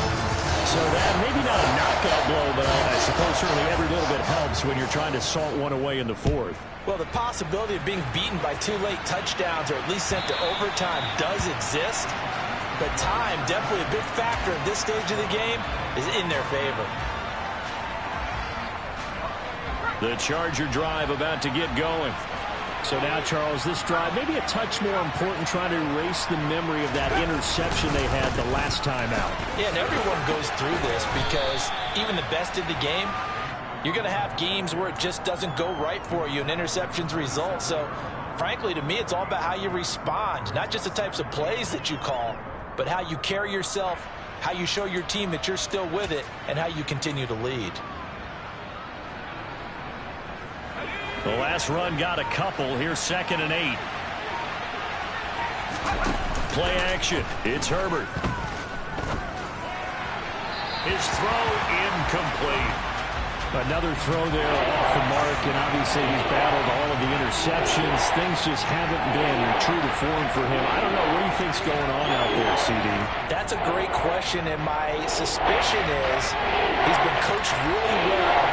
B: So that maybe not a knockout blow, but I suppose certainly every little bit helps when you're trying to salt one away in the 4th.
C: Well, the possibility of being beaten by 2 late touchdowns or at least sent to overtime does exist. But time, definitely a big factor at this stage of the game, is in their favor.
B: The Charger drive about to get going.
E: So now, Charles, this drive maybe a touch more important, trying to erase the memory of that interception they had the last time out.
C: Yeah, and everyone goes through this because even the best in the game, you're going to have games where it just doesn't go right for you and interceptions result. So, frankly, to me, it's all about how you respond, not just the types of plays that you call, but how you carry yourself, how you show your team that you're still with it, and how you continue to lead.
B: The last run got a couple. Here's 2nd and 8. Play action. It's Herbert. His throw incomplete.
E: Another throw there off the mark, and obviously he's battled all of the interceptions. Things just haven't been true to form for him. I don't know. What do you think's going on out there, CD?
C: That's a great question, and my suspicion is he's been coached really well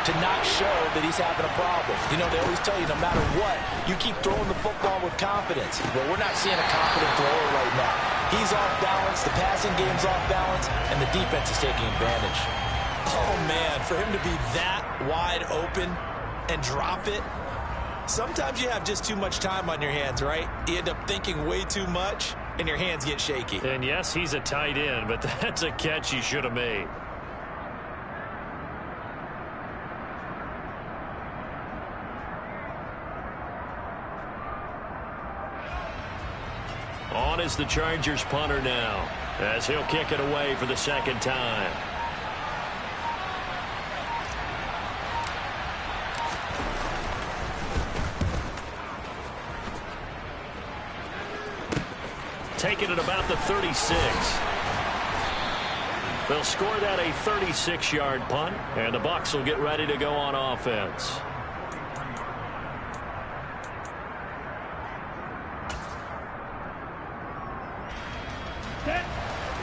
C: to not show that he's having a problem. You know, they always tell you no matter what, you keep throwing the football with confidence. Well, we're not seeing a confident thrower right now. He's off balance, the passing game's off balance, and the defense is taking advantage. Oh, man, for him to be that wide open and drop it, sometimes you have just too much time on your hands, right? You end up thinking way too much, and your hands get shaky.
B: And yes, he's a tight end, but that's a catch he should have made. On is the Chargers punter now, as he'll kick it away for the 2nd time. Taking it about the 36. They'll score that a 36-yard punt, and the Bucs will get ready to go on offense.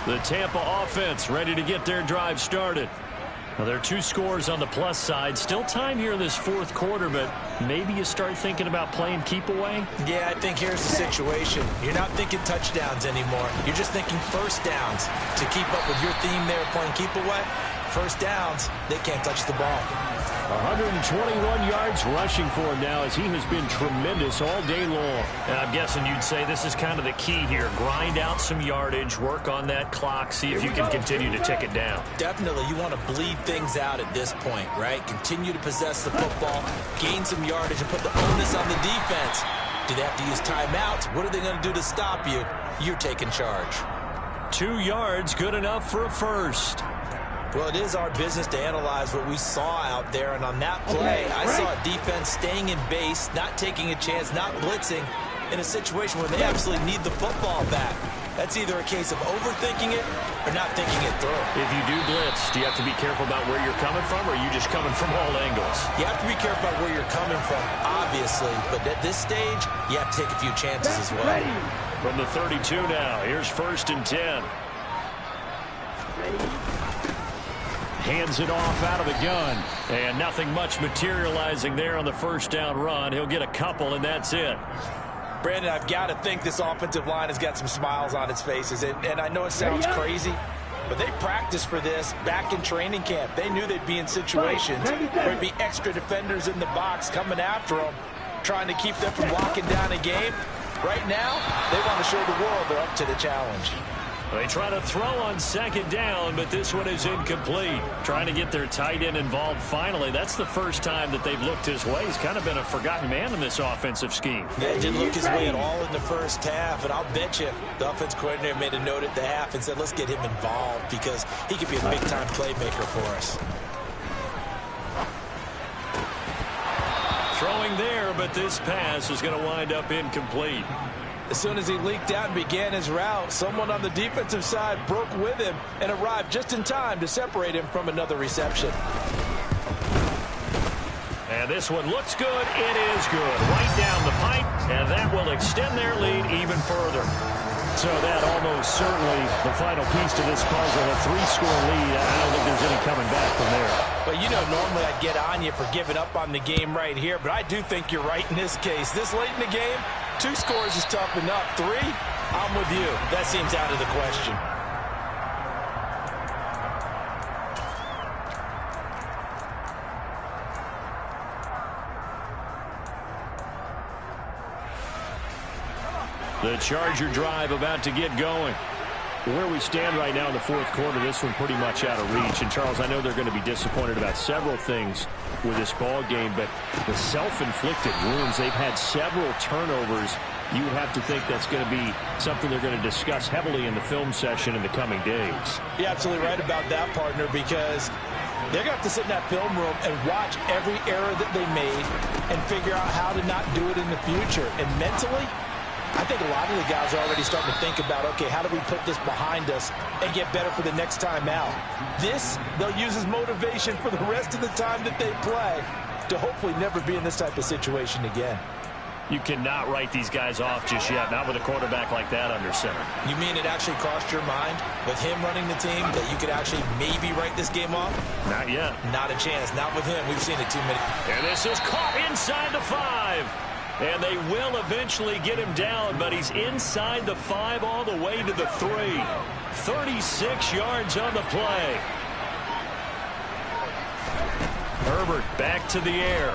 B: The Tampa offense ready to get their drive started. Now, there are 2 scores on the plus side. Still time here in this 4th quarter, but maybe you start thinking about playing keep away?
C: Yeah, I think here's the situation. You're not thinking touchdowns anymore. You're just thinking first downs. To keep up with your theme there, playing keep away, first downs, they can't touch the ball.
B: 121 yards rushing for him now, as he has been tremendous all day long. And I'm guessing you'd say this is kind of the key here. Grind out some yardage, work on that clock, see if you can continue to tick it down.
C: Definitely, you want to bleed things out at this point, right? Continue to possess the football, gain some yardage, and put the onus on the defense. Do they have to use timeouts? What are they going to do to stop you? You're taking charge.
B: 2 yards, good enough for a first.
C: Well, it is our business to analyze what we saw out there, and on that play, I saw a defense staying in base, not taking a chance, not blitzing, in a situation where they absolutely need the football back. That's either a case of overthinking it or not thinking it through.
B: If you do blitz, do you have to be careful about where you're coming from, or are you just coming from all angles?
C: You have to be careful about where you're coming from, obviously, but at this stage, you have to take a few chances as well.
B: From the 32 now, here's 1st and 10. Hands it off out of the gun, and nothing much materializing there on the 1st down run. He'll get a couple, and that's it.
C: Brandon, I've got to think this offensive line has got some smiles on its faces, and I know it sounds crazy, But they practiced for this back in training camp. They knew they'd be in situations where there'd be extra defenders in the box coming after them, trying to keep them from locking down a game. Right now, they want to show the world they're up to the challenge.
B: They try to throw on second down, but this one is incomplete. Trying to get their tight end involved finally. That's the first time that they've looked his way. He's kind of been a forgotten man in this offensive scheme.
C: Yeah, he didn't look his way at all in the first half, and I'll bet you the offense coordinator made a note at the half and said, let's get him involved because he could be a big-time playmaker for us.
B: Throwing there, but this pass is going to wind up incomplete.
C: As soon as he leaked out and began his route, someone on the defensive side broke with him and arrived just in time to separate him from another reception.
B: And this one looks good. It is good. Right down the pipe, and that will extend their lead even further. So that almost certainly the final piece to this puzzle, a 3-score lead. I don't think there's any coming back from there.
C: But, you know, normally I'd get on you for giving up on the game right here, but I do think you're right in this case. This late in the game, 2 scores is tough enough. 3, I'm with you. That seems out of the question.
B: The Charger drive about to get going.
E: Where we stand right now in the fourth quarter, this one pretty much out of reach. And, Charles, I know they're going to be disappointed about several things with this ball game, but the self-inflicted wounds, they've had several turnovers. You would have to think that's going to be something they're going to discuss heavily in the film session in the coming days.
C: You're absolutely right about that, partner, because they're going to have to sit in that film room and watch every error that they made and figure out how to not do it in the future. And mentally, I think a lot of the guys are already starting to think about, okay, how do we put this behind us and get better for the next time out? This, they'll use as motivation for the rest of the time that they play to hopefully never be in this type of situation again.
B: You cannot write these guys off just yet, not with a quarterback like that under center.
C: You mean it actually crossed your mind with him running the team that you could actually maybe write this game off?
B: Not yet.
C: Not a chance. Not with him. We've seen it too many.
B: And this is caught inside the 5. And they will eventually get him down, but he's inside the 5 all the way to the 3. 36 yards on the play. Herbert back to the air.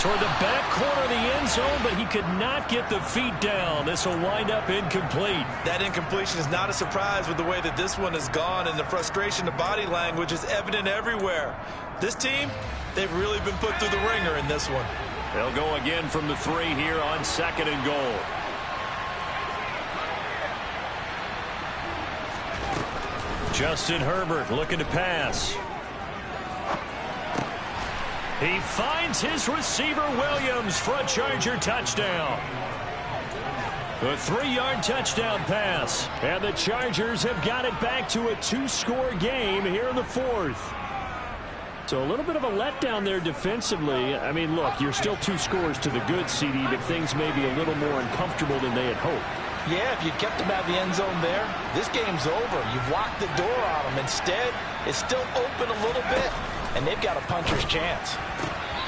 B: Toward the back corner of the end zone, but he could not get the feet down. This will wind up incomplete.
C: That incompletion is not a surprise with the way that this one has gone, and the frustration of body language is evident everywhere. This team, they've really been put through the ringer in this one.
B: They'll go again from the 3 here on 2nd and goal. Justin Herbert looking to pass. He finds his receiver Williams for a Charger touchdown. A 3-yard touchdown pass. And the Chargers have got it back to a 2-score game here in the 4th. So a little bit of a letdown there defensively. I mean, look, you're still 2 scores to the good, CD, but things may be a little more uncomfortable than they had hoped.
C: Yeah, if you kept them out of the end zone there, this game's over. You've locked the door on them. Instead, it's still open a little bit, and they've got a puncher's chance.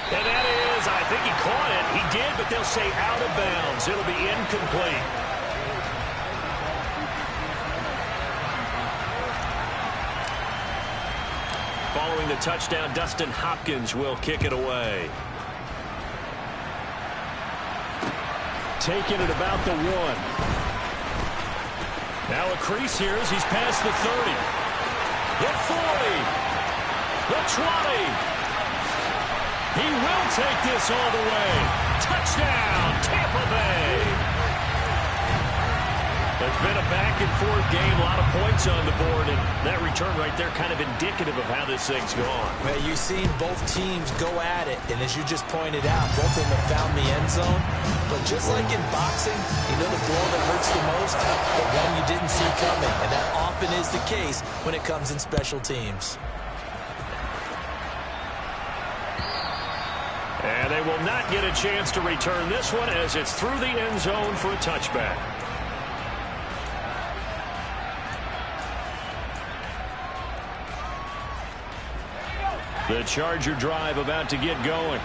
B: And that is, I think he caught it. He did, but they'll say out of bounds. It'll be incomplete. Following the touchdown, Dustin Hopkins will kick it away. Taking it about the 1. Now a crease here as he's past the 30. The 40. The 20. He will take this all the way. Touchdown, Tampa Bay. It's been a back-and-forth game, a lot of points on the board, and that return right there kind of indicative of how this thing's gone.
C: Well, you've seen both teams go at it, and as you just pointed out, both of them have found the end zone. But just like in boxing, you know the blow that hurts the most? The one you didn't see coming, and that often is the case when it comes in special teams.
B: And they will not get a chance to return this one as it's through the end zone for a touchback. The Charger drive about to get going.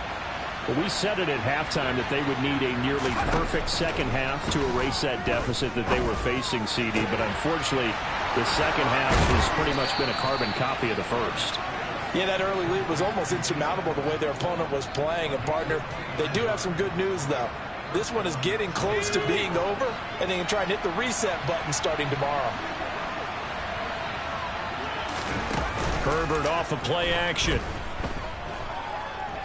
E: Well, we said it at halftime that they would need a nearly perfect second half to erase that deficit that they were facing, CD. But unfortunately, the second half has pretty much been a carbon copy of the first.
C: Yeah, that early lead was almost insurmountable the way their opponent was playing. And, partner, they do have some good news, though. This one is getting close to being over, and they can try and hit the reset button starting tomorrow.
B: Herbert off of play action.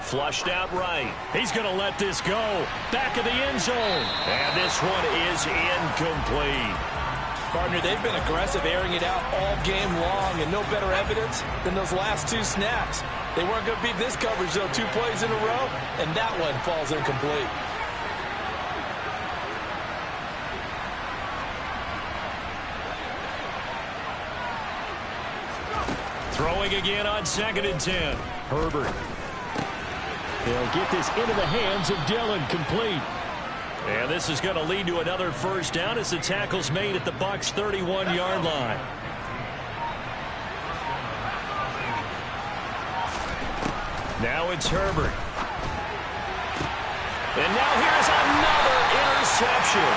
B: Flushed out right. He's going to let this go. Back of the end zone. And this one is incomplete.
C: Partner, they've been aggressive, airing it out all game long, and no better evidence than those last two snaps. They weren't going to beat this coverage, though, 2 plays in a row, and that one falls incomplete.
B: Throwing again on 2nd and 10.
E: Herbert. They'll get this into the hands of Dillon, complete.
B: And this is going to lead to another first down as the tackle's made at the Bucs' 31-yard line. Now it's Herbert. And now here's another interception.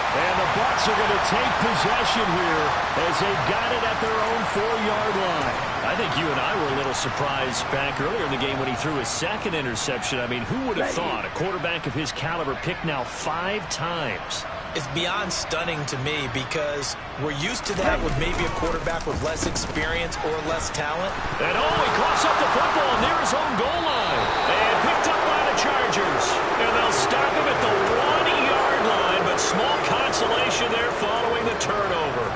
B: And the Bucs are going to take possession here as they've got it at their own 4-yard line. I think you and I were a little surprised back earlier in the game when he threw his second interception. I mean, who would have thought a quarterback of his caliber picked now 5 times?
C: It's beyond stunning to me because we're used to that with maybe a quarterback with less experience or less talent.
B: And he coughs up the football near his own goal line. And picked up by the Chargers. And they'll stop him at the 1-yard line, but small consolation there following the turnover.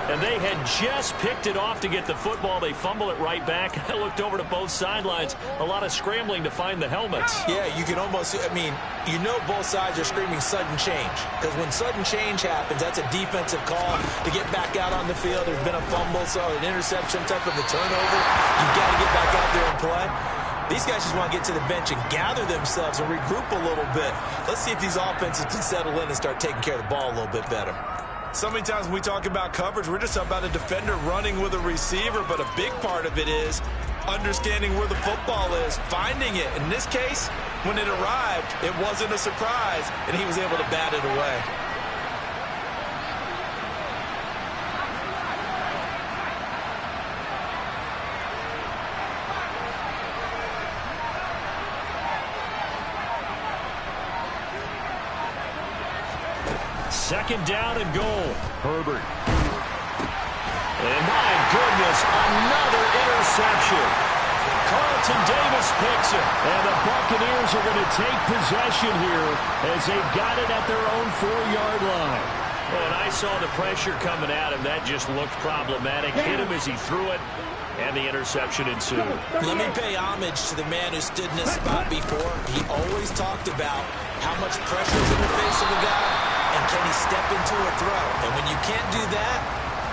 B: And they had just picked it off to get the football. They fumble it right back. I looked over to both sidelines. A lot of scrambling to find the helmets.
C: Yeah, you can almost, I mean, you know both sides are screaming sudden change. Because when sudden change happens, that's a defensive call to get back out on the field. There's been a fumble, so an interception, type of a turnover. You've got to get back out there and play. These guys just want to get to the bench and gather themselves and regroup a little bit. Let's see if these offenses can settle in and start taking care of the ball a little bit better. So many times when we talk about coverage, we're just about a defender running with a receiver, but a big part of it is understanding where the football is, finding it. In this case, when it arrived, it wasn't a surprise, and he was able to bat it away.
B: Second down and goal. Herbert. And my goodness, another interception. Carlton Davis picks it. And the Buccaneers are going to take possession here as they've got it at their own 4-yard line. Well, and I saw the pressure coming at him. That just looked problematic. Hit him as he threw it, and the interception ensued.
C: Let me pay homage to the man who stood in this spot before. He always talked about how much pressure is in the face of a guy. And can he step into a throw? And when you can't do that,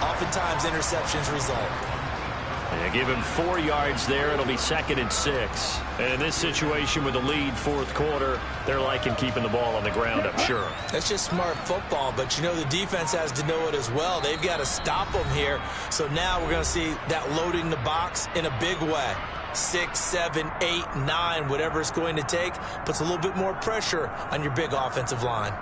C: oftentimes interceptions result.
B: Yeah, give him 4 yards there. It'll be 2nd and 6. And in this situation with the lead 4th quarter, they're liking keeping the ball on the ground, I'm sure.
C: That's just smart football, but you know the defense has to know it as well. They've got to stop them here. So now we're going to see that loading the box in a big way. 6, 7, 8, 9, whatever it's going to take, puts a little bit more pressure on your big offensive line.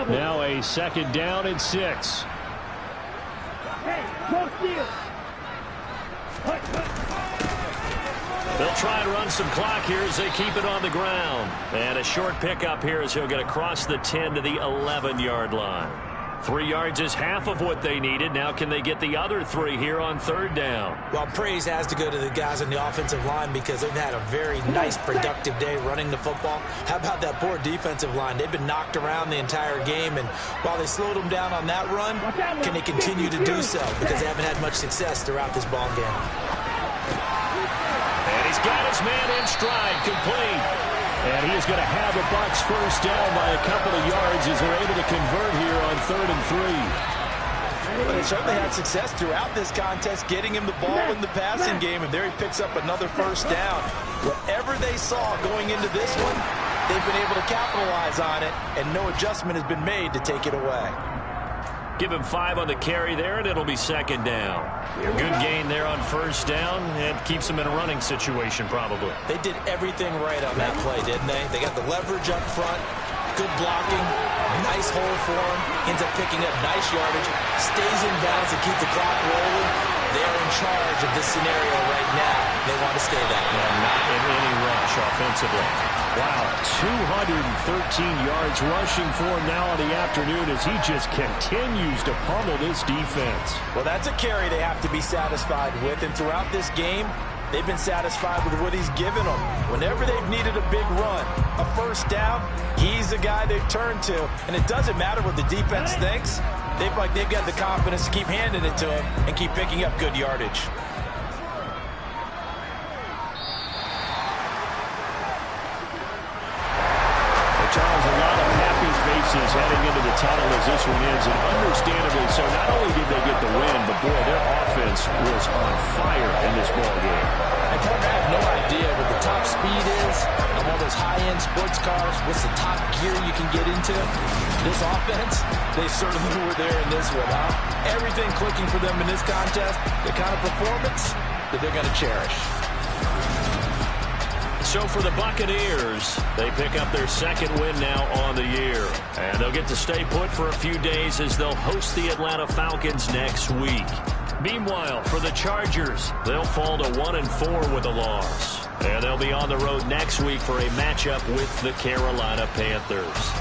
E: Now a 2nd down and 6.
B: They'll try and run some clock here as they keep it on the ground. And a short pickup here as he'll get across the 10 to the 11-yard line. 3 yards is half of what they needed. Now can they get the other 3 here on 3rd down?
C: Well, praise has to go to the guys on the offensive line because they've had a very nice, productive day running the football. How about that poor defensive line? They've been knocked around the entire game, and while they slowed them down on that run, can they continue to do so? Because they haven't had much success throughout this ball game.
B: And he's got his man in stride, complete.
E: And he is going to have the Bucs first down by a couple of yards as they're able to convert here on 3rd and 3.
C: But they certainly had success throughout this contest, getting him the ball in the passing game, and there he picks up another first down. Whatever they saw going into this one, they've been able to capitalize on it, and no adjustment has been made to take it away.
B: Give him 5 on the carry there, and it'll be second down. Good gain there on first down, and keeps him in a running situation probably.
C: They did everything right on that play, didn't they? They got the leverage up front, good blocking, nice hole for him, ends up picking up nice yardage, stays in bounds to keep the clock rolling. They're in charge of this scenario right now. They want to stay that way.
B: And not in any rush offensively. Wow, 213 yards rushing for him now in the afternoon as he just continues to pummel this defense.
C: Well, that's a carry they have to be satisfied with, and throughout this game, they've been satisfied with what he's given them. Whenever they've needed a big run, a first down, he's the guy they've turned to. And it doesn't matter what the defense thinks. They've got the confidence to keep handing it to him and keep picking up good yardage.
E: Charles, a lot of happy faces heading into the tunnel as this one ends, and understandably so. Not only did they get the win, but boy, their offense was on fire in this ballgame.
C: And partner, I have no idea what the top speed is on all those high-end sports cars. What's the top gear you can get into? This offense, they certainly were there in this one, huh? Everything clicking for them in this contest, the kind of performance that they're going to cherish.
B: So for the Buccaneers, they pick up their second win now on the year. And they'll get to stay put for a few days as they'll host the Atlanta Falcons next week. Meanwhile, for the Chargers, they'll fall to 1-4 with a loss. And they'll be on the road next week for a matchup with the Carolina Panthers.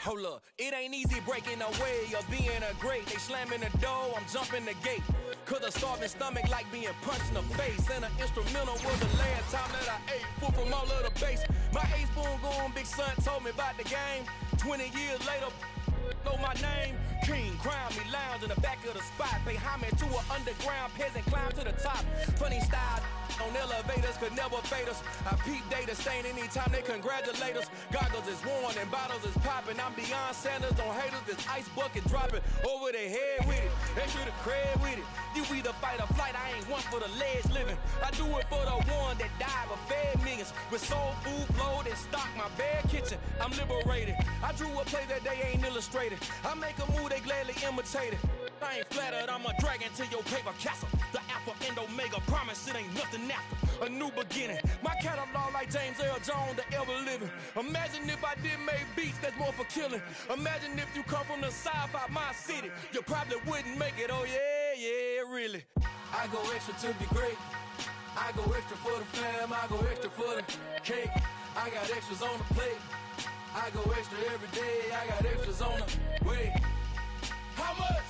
F: Hold up, it ain't easy breaking away or being a great. They slamming the door, I'm jumping the gate. Cause a starving stomach like being punched in the face. And an instrumental was the last time that I ate food from all of the bass. My A-spoon going, big son told me about the game. 20 years later, know my name. King, crown me, lounge in the back of the spot. Pay homage to an underground peasant, climb to the top. Funny style on elevators could never fade us. I peep data stain anytime they congratulate us. Goggles is worn and bottles is popping. I'm beyond Sanders on haters, this ice bucket dropping over their head with it. They should have cred with it. You either fight or flight, I ain't one for the ledge living. I do it for the one that died but fed millions. With soul food flowed and stocked my bare kitchen. I'm liberated. I drew a play that they ain't illustrated. I make a move, they gladly imitate it. I ain't flattered, I'm a dragon to your paper castle. The Alpha and Omega, promise it ain't nothing after. A new beginning. My catalog like James Earl Jones, the ever living. Imagine if I didn't make beats, that's more for killing. Imagine if you come from the south out my city. You probably wouldn't make it, oh yeah, really. I go extra to be great. I go extra for the fam, I go extra for the cake. I got extras on the plate. I go extra every day, I got extras on the way. How much?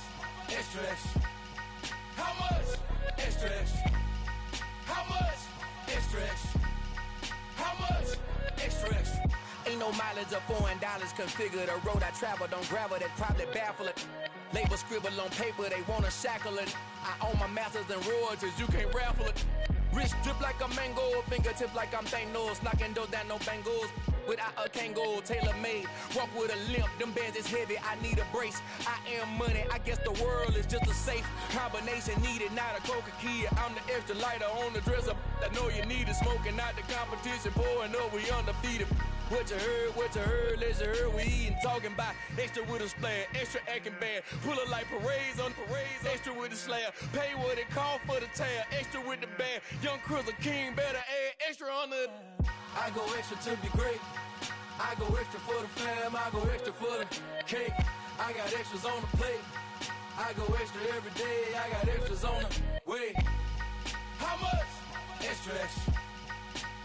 F: Extra, extra. How much? Extra, extra. How much? Extra, extra. How much? Extra, extra. Ain't no mileage of $4 configure the road I travel. Don't gravel, that probably baffle it. Label scribble on paper, they wanna shackle it. I own my masters and royalties, you can't raffle it. Wrist drip like a mango, fingertips like I'm Thanos, knocking those down, no bangles. Without a Kango, tailor-made, walk with a limp, them bands is heavy, I need a brace. I am money, I guess the world is just a safe combination needed, not a coca key. I'm the extra lighter on the dresser, I know you need it, smoking out the competition, pouring up, we undefeated. What you heard, let's you heard, we eating, talking about extra with a splash, extra acting bad, pull it like parades on parades, extra with the slab, pay what it cost for the tab, extra with the band, young Cruiser King, better add extra on the... I go extra to be great. I go extra for the fam, I go extra for the cake. I got extras on the plate. I go extra every day, I got extras on the way. How much? Extra, extra.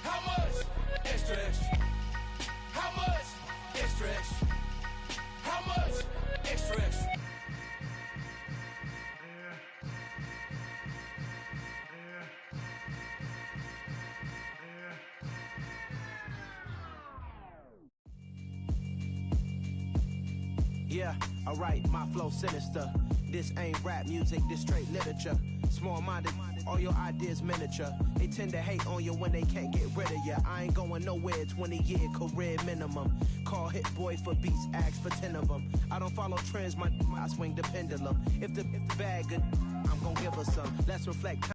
F: How much? Extra, extra. How much? Extra, extra. How much? Extra, extra.
G: Yeah, alright, my flow sinister. This ain't rap music, this straight literature. Small-minded, all your ideas miniature. They tend to hate on you when they can't get rid of you. I ain't going nowhere, 20-year career minimum. Call Hit Boy for beats, ask for 10 of them. I don't follow trends, I swing the pendulum. If the bag good, I'm gonna give her some. Let's reflect.